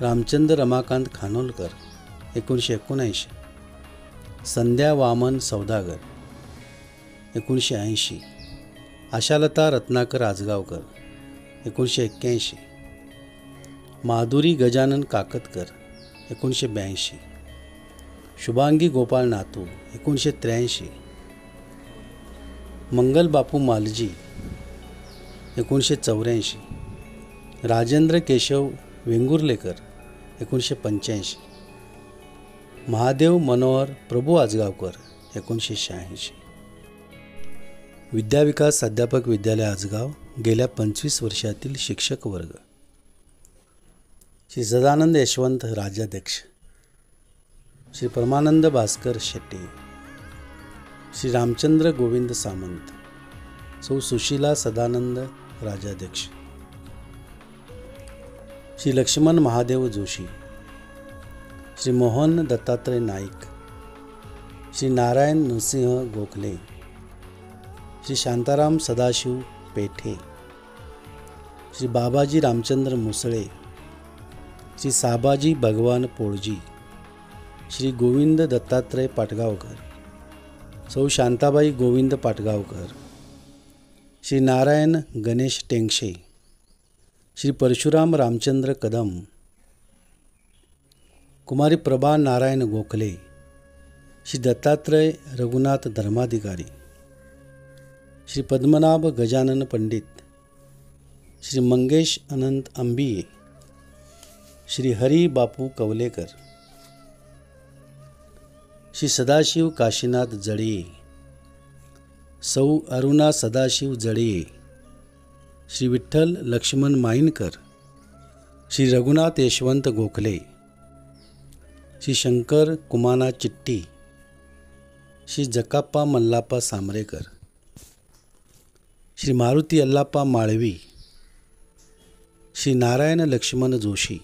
रामचंद्र रमाकांत खानोलकर, 1979. संध्या वामन सौदागर, 1980. आशालता रत्नाकर आजगावकर, 1981. माधुरी गजानन काकतकर, 1982. शुभांगी गोपाळ नातू, 1983. मंगल बापू मालजी, 1984. राजेंद्र केशव वेंगुर्लेकर, 1985. महादेव मनोहर प्रभू आजगावकर, 1986. विद्याविकास अध्यापक विद्यालय आजगाव गेल्या 25 वर्षातील शिक्षक वर्ग. श्री सदानंद यशवंत राजाध्यक्ष, श्री परमानंद भास्कर शेट्टे, श्री रामचंद्र गोविंद सामंत, सौ सुशीला सदानंद राजाध्यक्ष, श्री लक्ष्मण महादेव जोशी, श्री मोहन दत्तात्रय नाईक, श्री नारायण नरसिंह गोखले, श्री शांताराम सदाशिव पेठे, श्री बाबाजी रामचंद्र मुसळे, श्री साबाजी भगवान पोळजी, श्री गोविंद दत्तात्रय पाटगावकर, सौ शांताबाई गोविंद पाटगावकर, श्री नारायण गणेश टेंगशे, श्री परशुराम रामचंद्र कदम, कुमारी प्रभा नारायण गोखले, श्री दत्तात्रय रघुनाथ धर्माधिकारी, श्री पद्मनाभ गजानन पंडित, श्री मंगेश अनंत अंबिये, श्री हरी बापू कवलेकर, श्री सदाशिव काशीनाथ जडिये, सौ अरुणा सदाशिव जडिये, श्री विठ्ठल लक्ष्मण माईनकर, श्री रघुनाथ यशवंत गोखले, श्री शंकर कुमाना चिट्टी, श्री जकाप्पा मल्लाप्पा सामरेकर, श्री मारुती अल्लाप्पा माळवी, श्री नारायण लक्ष्मण जोशी,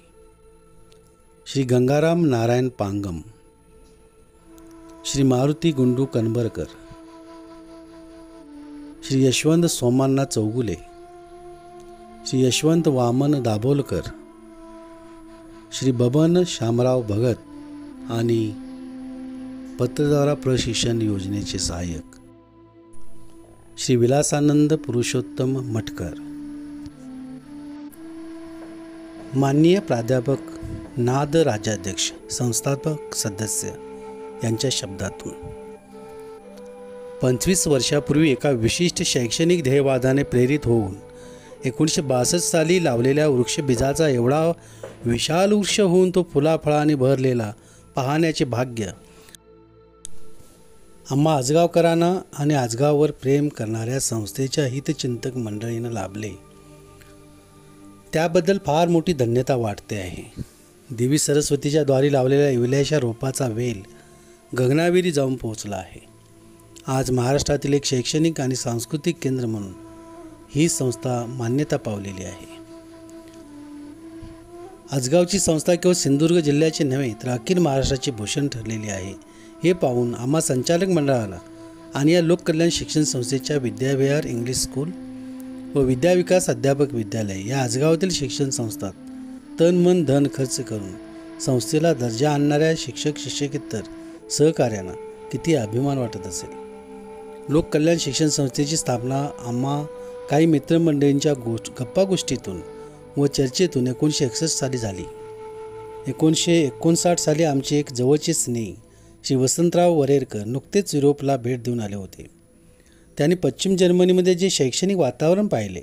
श्री गंगाराम नारायण पांगम, श्री मारुती गुंडू कनबरकर, श्री यशवंत सोमान्ना चौगुले, श्री यशवंत वामन दाभोलकर, श्री बबन शामराव भगत आणि पत्रद्वारा प्रशिक्षण योजनेचे सहाय्यक श्री विलासानंद पुरुषोत्तम मटकर. माननीय प्राध्यापक नाद राजाध्यक्ष संस्थापक सदस्य यांच्या शब्दातून 25 वर्षापूर्वी एका विशिष्ट शैक्षणिक ध्येयवादाने प्रेरित होऊन 1962 साली लावलेल्या वृक्षबीजाचा एवढा विशाल वृक्ष होऊन तो फुलाफळाने भरलेला पाहण्याचे भाग्य आम्हा आजगावकरांना आणि आजगाववर प्रेम करणाऱ्या संस्थेच्या हितचिंतक मंडळींना लाभले. त्याबद्दल फार मोठी धन्यता वाटते आहे. देवी सरस्वतीच्या द्वारी लावलेल्या इवल्याच्या रोपाचा वेल गगनाविरी जाऊन पोहोचला आहे. आज महाराष्ट्रातील एक शैक्षणिक आणि सांस्कृतिक केंद्र म्हणून ही संस्था मान्यता पावलेली आहे. आजगावची संस्था केवळ सिंधुदुर्ग जिल्ह्याचे नव्हे तर अखिल महाराष्ट्राचे भूषण ठरलेली आहे. हे पाहून आम्हा संचालक मंडळाला आणि या लोककल्याण शिक्षण संस्थेच्या विद्याविहार इंग्लिश स्कूल व विद्याविकास अध्यापक विद्यालय या आजगावातील शिक्षण संस्थात तन मन धन खर्च करून संस्थेला दर्जा आणणाऱ्या शिक्षक शिक्षकेतर सहकार्यांना किती अभिमान वाटत असेल. लोककल्याण शिक्षण संस्थेची स्थापना आम्हा काही मित्रमंडळींच्या गप्पागोष्टीतून व चर्चेतून 1961 साली झाली. 1959 साली आमचे एक जवळचे स्नेही श्री वसंतराव वरेरकर नुकतेच युरोपला भेट देऊन आले होते. त्यांनी पश्चिम जर्मनीमध्ये जे शैक्षणिक वातावरण पाहिले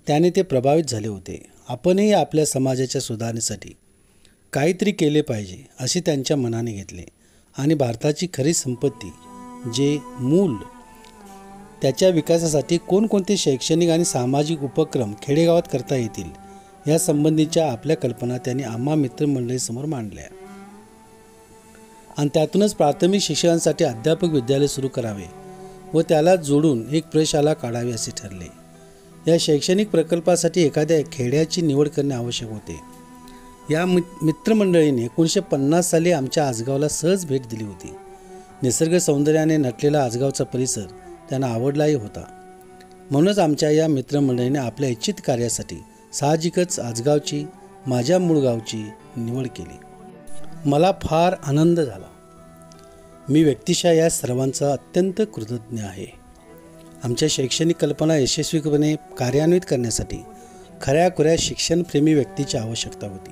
त्याने ते प्रभावित झाले होते आपणही आपल्या समाजाच्या सुधारणेसाठी काहीतरी केले पाहिजे असे त्यांच्या मनाने घेतले आणि भारताची खरी संपत्ती जे मूल त्याच्या विकासासाठी कोणकोणते शैक्षणिक आणि सामाजिक उपक्रम खेडेगावात करता येतील या संबंधीच्या आपल्या कल्पना त्यांनी आम्हा मित्रमंडळीसमोर मांडल्या आणि त्यातूनच प्राथमिक शिक्षणासाठी अध्यापक विद्यालय सुरू करावे व त्याला जोडून एक प्रयोगशाळा काढावी असे ठरले. या शैक्षणिक प्रकल्पासाठी एखाद्या खेड्याची निवड करणे आवश्यक होते. या मित्रमंडळीने 1950 साली आमच्या आजगावला सहज भेट दिली होती. निसर्ग सौंदर्याने नटलेला आजगावचा परिसर त्यांना आवडलाही होता. म्हणूनच आमच्या या मित्रमंडळीने आपल्या इच्छित कार्यासाठी साहजिकच आजगावची माझ्या मूळ गावची निवड केली. मला फार आनंद झाला. मी व्यक्तिशः या सर्वांचा अत्यंत कृतज्ञ आहे. आमच्या शैक्षणिक कल्पना यशस्वीपणे कार्यान्वित करण्यासाठी खऱ्याखुऱ्या शिक्षणप्रेमी व्यक्तीची आवश्यकता होती.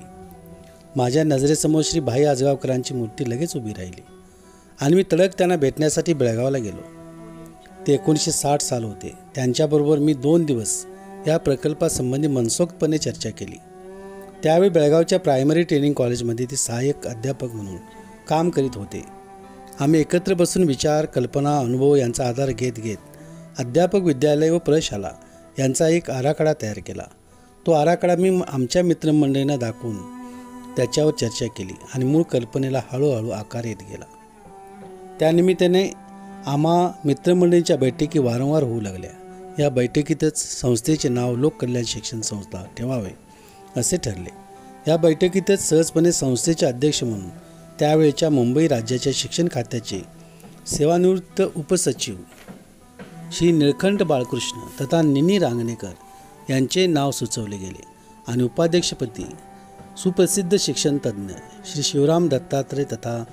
माझ्या नजरेसमोर श्री भाई आजगावकरांची मूर्ती लगेच उभी राहिली आणि मी तडक त्यांना भेटण्यासाठी बेळगावला गेलो. ते 1960 साल होते. त्यांच्याबरोबर मी 2 दिवस या प्रकल्पासंबंधी मनसोक्तपणे चर्चा केली. त्यावेळी बेळगावच्या प्रायमरी ट्रेनिंग कॉलेजमध्ये ते सहाय्यक अध्यापक म्हणून काम करीत होते. आम्ही एकत्र बसून विचार, कल्पना, अनुभव यांचा आधार घेत अध्यापक विद्यालय व प्रयोगशाळा यांचा एक आराखडा तयार केला. तो आराखडा मी आमच्या मित्रमंडळींना दाखवून त्याच्यावर चर्चा केली आणि मूळ कल्पनेला हळूहळू आकार येत गेला. त्यानिमित्ताने आम्हा मित्रमंडळींच्या बैठकी वारंवार होऊ लागल्या. या बैठकीतच संस्थेचे नाव लोककल्याण शिक्षण संस्था ठेवावे असे ठरले. या बैठकीतच सहजपणे संस्थेचे अध्यक्ष म्हणून त्यावेळच्या मुंबई राज्याच्या शिक्षण खात्याचे सेवानिवृत्त उपसचिव श्री निळकंठ बाळकृष्ण तथा निनी रांगणेकर यांचे नाव सुचवले गेले आणि उपाध्यक्षपदी सुप्रसिद्ध शिक्षण तज्ज्ञ श्री शिवराम दत्तात्रय तथा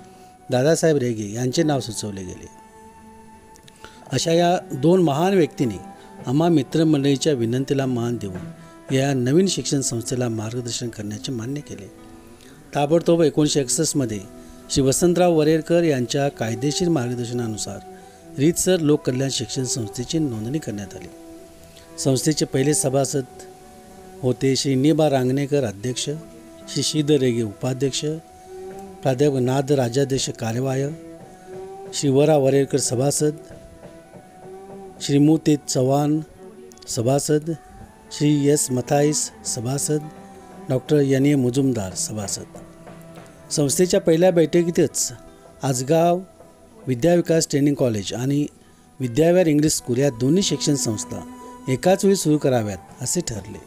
दादासाहेब रेगे यांचे नाव सुचवले गेले. अशा या 2 महान व्यक्तींनी आम्हा मित्रमंडळीच्या विनंतीला मान देऊन या नवीन शिक्षण संस्थेला मार्गदर्शन करण्याचे मान्य केले. ताबडतोब 1961 मध्ये श्री वसंतराव वरेरकर यांच्या कायदेशीर मार्गदर्शनानुसार रीतसर लोककल्याण शिक्षण संस्थेची नोंदणी करण्यात आली. संस्थेचे पहिले सभासद होते श्री निबा रांगणेकर अध्यक्ष, श्री श्रीधर रेगे उपाध्यक्ष, प्राध्यापक नाद राजाध्यक्ष कार्यवाह, श्री वरा वरेरकर सभासद, श्री मोते चव्हाण सभासद, श्री एस मथाईस सभासद, डॉक्टर एन ए मुजुमदार सभासद. संस्थेच्या पहिल्या बैठकीतच आजगाव विद्याविकास ट्रेनिंग कॉलेज आणि विद्याविहार इंग्लिश स्कूल या दोन्ही शिक्षण संस्था एकाच वेळी सुरू कराव्यात असे ठरले.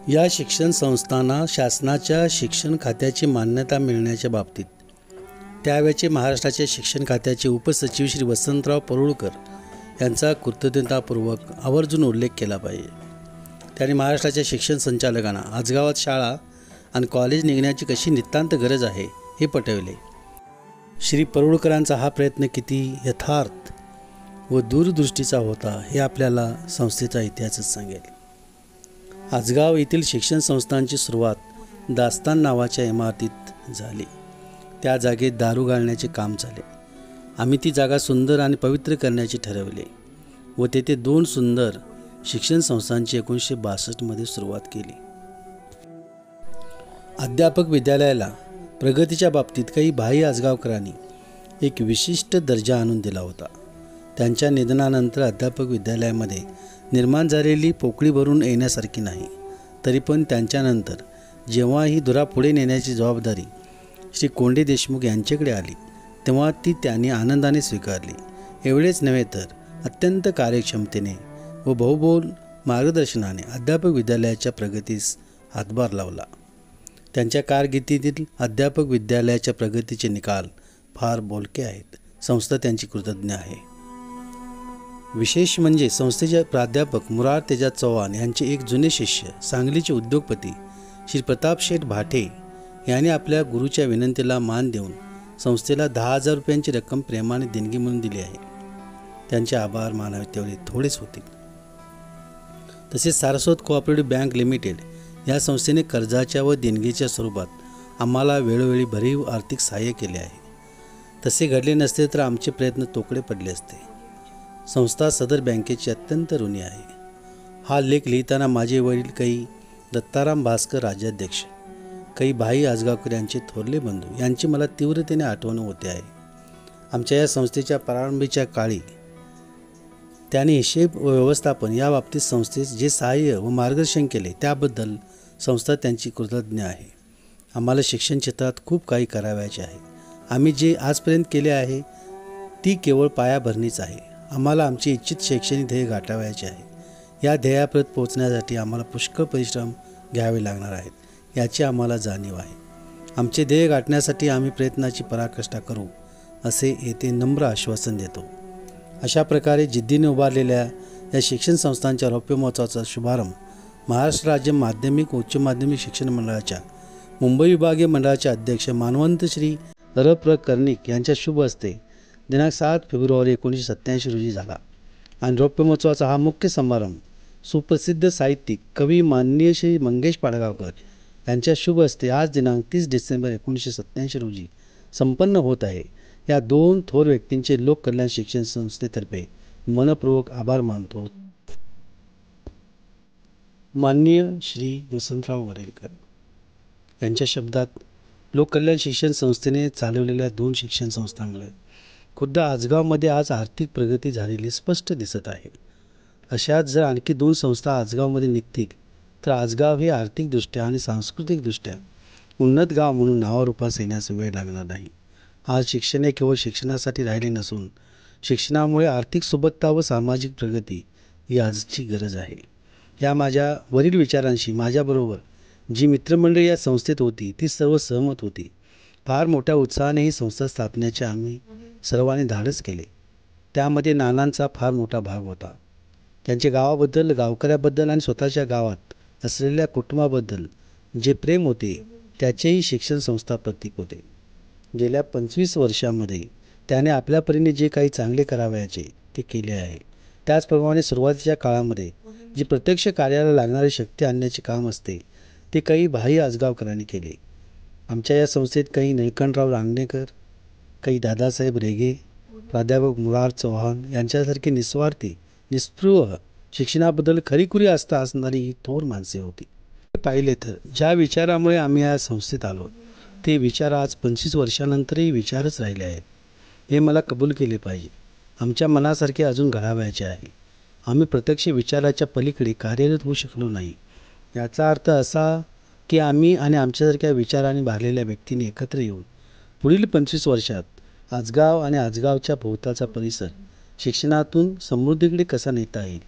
या शिक्षण संस्थांना शासनाच्या शिक्षण खात्याची मान्यता मिळण्याच्या बाबतीत त्यावेळचे महाराष्ट्राच्या शिक्षण खात्याचे उपसचिव श्री वसंतराव परुळकर यांचा कृतज्ञतापूर्वक आवर्जून उल्लेख केला पाहिजे. त्यांनी महाराष्ट्राच्या शिक्षण संचालकांना आजगावात शाळा आणि कॉलेज निघण्याची कशी नितांत गरज आहे हे पटवले. श्री परुळकरांचा हा प्रयत्न किती यथार्थ व दूरदृष्टीचा होता हे आपल्याला संस्थेचा इतिहासच सांगेल. आजगाव येथील शिक्षण संस्थांची सुरुवात दास्तान नावाच्या इमारतीत झाली. त्या जागेत दारू गाळण्याचे काम झाले. आम्ही ती जागा सुंदर आणि पवित्र करण्याचे ठरवले व तेथे 2 सुंदर शिक्षण संस्थांची 1962 मध्ये सुरुवात केली. अध्यापक विद्यालयाला प्रगतीच्या बाबतीत काही भाई आजगावकरांनी एक विशिष्ट दर्जा आणून दिला होता. त्यांच्या निधनानंतर अध्यापक विद्यालयामध्ये निर्माण झालेली पोकळी भरून येण्यासारखी नाही. तरी पण त्यांच्यानंतर जेव्हा ही धुरा पुढे नेण्याची जबाबदारी श्री कोंडे देशमुख यांच्याकडे आली तेव्हा ती त्यांनी आनंदाने स्वीकारली. एवढेच नव्हे तर अत्यंत कार्यक्षमतेने व बहुबोल मार्गदर्शनाने अध्यापक विद्यालयाच्या प्रगतीस हातभार लावला. त्यांच्या कारकिर्दीतील अध्यापक विद्यालयाच्या प्रगतीचे निकाल फार बोलके आहेत. संस्था त्यांची कृतज्ञ आहे. विशेष म्हणजे संस्थेचे प्राध्यापक मुरार तेजाज चव्हाण यांचे एक जुने शिष्य सांगलीचे उद्योगपती श्री प्रताप शेठ भाटे यांनी आपल्या गुरुच्या विनंतीला मान देऊन संस्थेला 10,000 रुपयांची रक्कम प्रेमाने देणगी म्हणून दिली आहे. त्यांचे आभार मानावे तेवढे थोडेच होते. तसेच सारस्वत कोऑपरेटिव्ह बँक लिमिटेड या संस्थेने कर्जाच्या व देणगीच्या स्वरूपात आम्हाला वेळोवेळी भरीव आर्थिक सहाय्य केले आहे. तसे घडले नसते तर आमचे प्रयत्न तोकडे पडले असते. संस्था सदर बँकेची अत्यंत ऋणी आहे. हा लेख लिहिताना माझे वडील काही दत्ताराम भास्कर राज्याध्यक्ष, काही भाई आजगावकर यांचे थोरले बंधू यांची मला तीव्रतेने आठवण होते आहे. आमच्या या संस्थेच्या प्रारंभीच्या काळी त्यांनी हिशेब व व्यवस्थापन या बाबतीत संस्थेस जे सहाय्य व मार्गदर्शन केले त्याबद्दल संस्था त्यांची कृतज्ञ आहे. आम्हाला शिक्षण क्षेत्रात खूप काही करावयाचे आहे. आम्ही जे आजपर्यंत केले आहे ती केवळ पायाभरणीच आहे. आम्हाला आमचे इच्छित शैक्षणिक ध्येय गाठावयाचे आहे. या ध्येयापर्यंत पोहोचण्यासाठी आम्हाला पुष्कळ परिश्रम घ्यावे लागणार आहेत याची आम्हाला जाणीव आहे. आमचे ध्येय गाठण्यासाठी आम्ही प्रयत्नाची पराकाष्ठा करू असे येथे नम्र आश्वासन देतो. अशा प्रकारे जिद्दीने उभारलेल्या या शिक्षण संस्थांच्या रौप्य महोत्सवाचा शुभारंभ महाराष्ट्र राज्य माध्यमिक व उच्च माध्यमिक शिक्षण मंडळाच्या मुंबई विभागीय मंडळाचे अध्यक्ष मानवंत श्री र.प्र. कर्णिक यांच्या शुभ हस्ते दिनांक 7 फेब्रुवारी 1987 रोजी झाला आणि रौप्य महोत्सवाचा हा मुख्य समारंभ सुप्रसिद्ध साहित्यिक कवी माननीय श्री मंगेश पाडगावकर यांच्या शुभ हस्ते आज दिनांक 30 डिसेंबर 1987 रोजी संपन्न होत आहे. या दोन थोर व्यक्तींचे लोककल्याण शिक्षण संस्थेतर्फे मनपूर्वक आभार मानतो. माननीय श्री वसंतराव वरेलकर यांच्या शब्दात लोककल्याण शिक्षण संस्थेने चालवलेल्या दोन शिक्षण संस्थांमुळे खुद्द आजगावमध्ये आज आर्थिक प्रगती झालेली स्पष्ट दिसत आहे. अशाच जर आणखी दोन संस्था आजगावमध्ये निघतील तर आजगाव हे आर्थिकदृष्ट्या आणि सांस्कृतिकदृष्ट्या उन्नत गाव म्हणून नावारूपास येण्यास वेळ लागणार नाही. आज शिक्षण हे केवळ शिक्षणासाठी राहिले नसून शिक्षणामुळे आर्थिक सुबत्ता व सामाजिक प्रगती ही आजची गरज आहे. या माझ्या वरील विचारांशी माझ्याबरोबर जी मित्रमंडळी या संस्थेत होती ती सर्व सहमत होती. फार मोठ्या उत्साहाने ही संस्था स्थापनेचे आम्ही सर्वांनी धाडस केले. त्यामध्ये नानांचा फार मोठा भाग होता. त्यांच्या गावाबद्दल, गावकऱ्याबद्दल आणि स्वतःच्या गावात असलेल्या कुटुंबाबद्दल जे प्रेम होते त्याचेही शिक्षण संस्था प्रतीक होते. गेल्या 25 वर्षांमध्ये त्याने आपल्या परीने जे काही चांगले करावयाचे ते केले आहे. त्याचप्रमाणे सुरुवातीच्या काळामध्ये जी प्रत्यक्ष कार्याला लागणारी शक्ती आणण्याचे काम असते ते काही भाई आजगावकरांनी केले. आमच्या या संस्थेत काही निळकंठराव रांगणेकर, काही दादासाहेब रेगे, प्राध्यापक मुरार चव्हाण यांच्यासारखी निस्वार्थी, निस्पृह, शिक्षणाबद्दल खरीखुरी आस्था असणारी ही थोर माणसे होती. पाहिले तर ज्या विचारामुळे आम्ही या संस्थेत आलो ते विचार आज 25 वर्षानंतरही विचारच राहिले आहेत हे मला कबूल केले पाहिजे. आमच्या मनासारखे अजून घडावयाचे आहे. आम्ही प्रत्यक्ष विचाराच्या पलीकडे कार्यरत होऊ शकलो नाही. याचा अर्थ असा की आम्ही आणि आमच्यासारख्या विचाराने भरलेल्या व्यक्तींनी एकत्र येऊन पुढील 25 वर्षात आजगाव आणि आजगावच्या भोवतालचा परिसर शिक्षणातून समृद्धीकडे कसा नेता येईल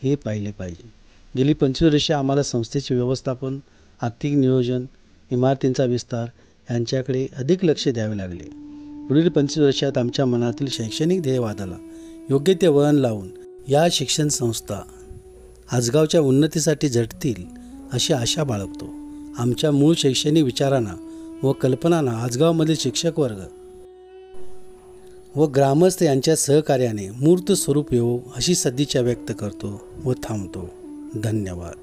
हे पाहिले पाहिजे. गेली 25 वर्षे आम्हाला संस्थेचे व्यवस्थापन, आर्थिक नियोजन, इमारतींचा विस्तार यांच्याकडे अधिक लक्ष द्यावे लागले. पुढील 25 वर्षात आमच्या मनातील शैक्षणिक ध्येयवादाला योग्य ते वळण लावून या शिक्षण संस्था आजगावच्या उन्नतीसाठी झटतील अशी आशा बाळगतो. आमच्या मूळ शैक्षणिक विचारांना व कल्पनांना आजगावमधील शिक्षक वर्ग व ग्रामस्थ यांच्या सहकार्याने मूर्त स्वरूप येवो अशी सदिच्छा व्यक्त करतो व थांबतो. धन्यवाद.